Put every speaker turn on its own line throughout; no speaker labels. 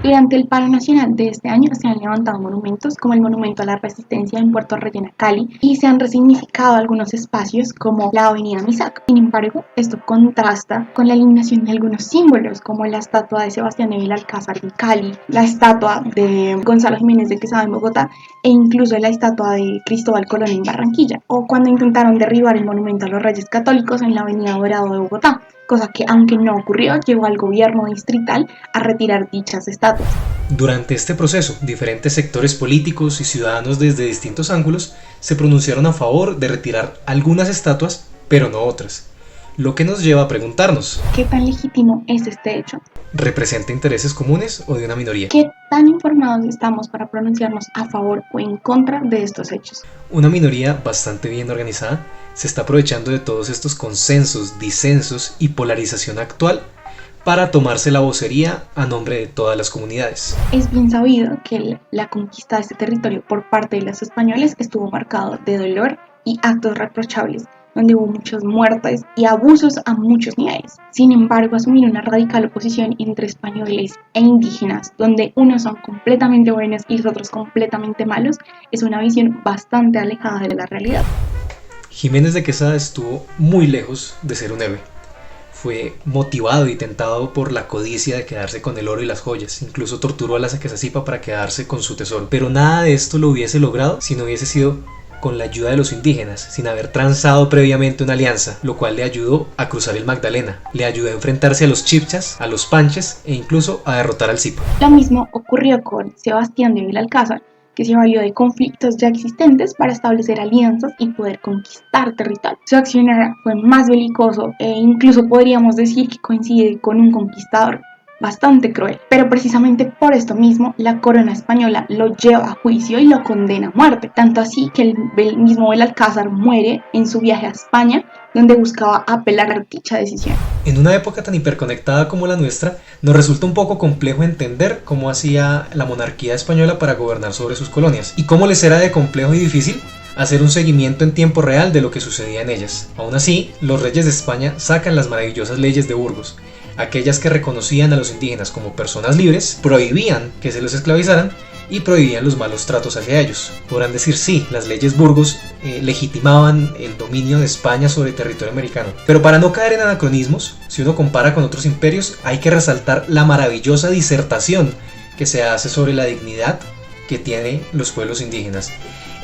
Durante el paro nacional de este año se han levantado monumentos como el Monumento a la Resistencia en Puerto Rellena, Cali, y se han resignificado algunos espacios como la Avenida Misac. Sin embargo, esto contrasta con la eliminación de algunos símbolos como la estatua de Sebastián de Belalcázar en Cali, la estatua de Gonzalo Jiménez de Quesada en Bogotá e incluso la estatua de Cristóbal Colón en Barranquilla, o cuando intentaron derribar el monumento a los Reyes Católicos en la Avenida Dorado de Bogotá, cosa que, aunque no ocurrió, llevó al gobierno distrital a retirar dichas estatuas.
Durante este proceso, diferentes sectores políticos y ciudadanos desde distintos ángulos se pronunciaron a favor de retirar algunas estatuas, pero no otras, lo que nos lleva a preguntarnos,
¿Qué tan legítimo es este hecho?
¿representa intereses comunes o de una minoría?
¿Qué tan informados estamos para pronunciarnos a favor o en contra de estos hechos?
Una minoría bastante bien organizada se está aprovechando de todos estos consensos, disensos y polarización actual para tomarse la vocería a nombre de todas las comunidades.
Es bien sabido que la conquista de este territorio por parte de los españoles estuvo marcado de dolor y actos reprochables, donde hubo muchas muertes y abusos a muchos niveles. Sin embargo, asumir una radical oposición entre españoles e indígenas, donde unos son completamente buenos y los otros completamente malos, es una visión bastante alejada de la realidad.
Jiménez de Quesada estuvo muy lejos de ser un héroe. Fue motivado y tentado por la codicia de quedarse con el oro y las joyas. Incluso torturó a la Saquesacipa para quedarse con su tesoro. Pero nada de esto lo hubiese logrado si no hubiese sido con la ayuda de los indígenas, sin haber transado previamente una alianza, lo cual le ayudó a cruzar el Magdalena, le ayudó a enfrentarse a los chipchas, a los panches e incluso a derrotar al Zipa.
Lo mismo ocurrió con Sebastián de Belalcázar, que se valió de conflictos ya existentes para establecer alianzas y poder conquistar territorio. Su accionar fue más belicoso e incluso podríamos decir que coincide con un conquistador bastante cruel, pero precisamente por esto mismo la corona española lo lleva a juicio y lo condena a muerte, tanto así que el mismo Belalcázar muere en su viaje a España, donde buscaba apelar a dicha decisión.
En una época tan hiperconectada como la nuestra, nos resulta un poco complejo entender cómo hacía la monarquía española para gobernar sobre sus colonias, y cómo les era de complejo y difícil hacer un seguimiento en tiempo real de lo que sucedía en ellas. Aún así, los reyes de España sacan las maravillosas leyes de Burgos, aquellas que reconocían a los indígenas como personas libres, prohibían que se los esclavizaran y prohibían los malos tratos hacia ellos. Podrán decir sí, las leyes Burgos legitimaban el dominio de España sobre territorio americano, pero para no caer en anacronismos, si uno compara con otros imperios, hay que resaltar la maravillosa disertación que se hace sobre la dignidad que tienen los pueblos indígenas.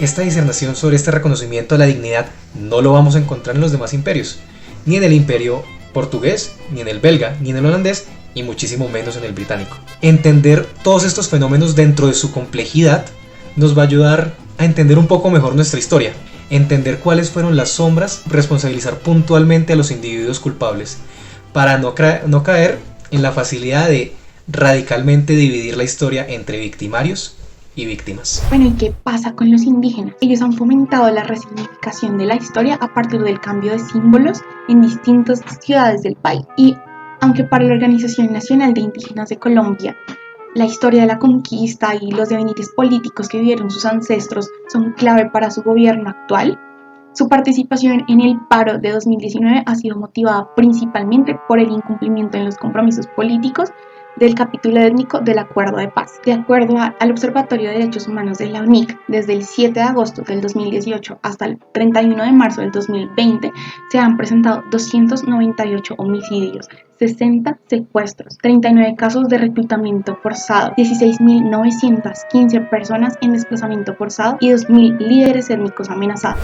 Esta disertación sobre este reconocimiento a la dignidad no lo vamos a encontrar en los demás imperios, ni en el imperio portugués, ni en el belga, ni en el holandés, y muchísimo menos en el británico. Entender todos estos fenómenos dentro de su complejidad nos va a ayudar a entender un poco mejor nuestra historia, entender cuáles fueron las sombras, responsabilizar puntualmente a los individuos culpables, para no caer en la facilidad de radicalmente dividir la historia entre victimarios y víctimas.
Bueno, ¿y qué pasa con los indígenas? Ellos han fomentado la resignificación de la historia a partir del cambio de símbolos en distintas ciudades del país. Y aunque para la Organización Nacional de Indígenas de Colombia la historia de la conquista y los devenires políticos que vivieron sus ancestros son clave para su gobierno actual, su participación en el paro de 2019 ha sido motivada principalmente por el incumplimiento en los compromisos políticos del capítulo étnico del Acuerdo de Paz. De acuerdo al Observatorio de Derechos Humanos de la UNIC, desde el 7 de agosto del 2018 hasta el 31 de marzo del 2020 se han presentado 298 homicidios, 60 secuestros, 39 casos de reclutamiento forzado, 16.915 personas en desplazamiento forzado y 2.000 líderes étnicos amenazados.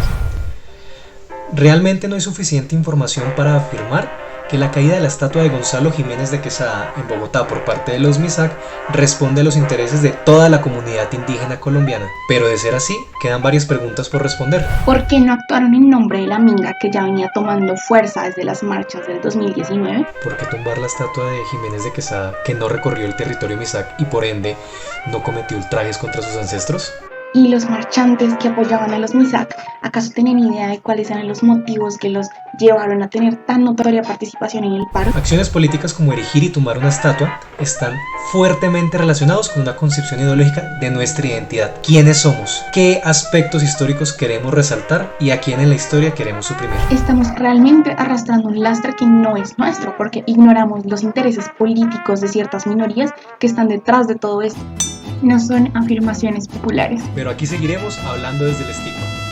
Realmente no hay suficiente información para afirmar que la caída de la estatua de Gonzalo Jiménez de Quesada en Bogotá por parte de los MISAC responde a los intereses de toda la comunidad indígena colombiana. Pero de ser así, quedan varias preguntas por responder.
¿Por qué no actuaron en nombre de la minga que ya venía tomando fuerza desde las marchas del 2019?
¿Por qué tumbar la estatua de Jiménez de Quesada que no recorrió el territorio MISAC y por ende no cometió ultrajes contra sus ancestros?
¿Y los marchantes que apoyaban a los Misak, acaso tenían idea de cuáles eran los motivos que los llevaron a tener tan notoria participación en el paro?
Acciones políticas como erigir y tumbar una estatua están fuertemente relacionados con una concepción ideológica de nuestra identidad. ¿Quiénes somos? ¿Qué aspectos históricos queremos resaltar? ¿Y a quién en la historia queremos suprimir?
Estamos realmente arrastrando un lastre que no es nuestro, porque ignoramos los intereses políticos de ciertas minorías que están detrás de todo esto. No son afirmaciones populares.
Pero aquí seguiremos hablando desde el estigma.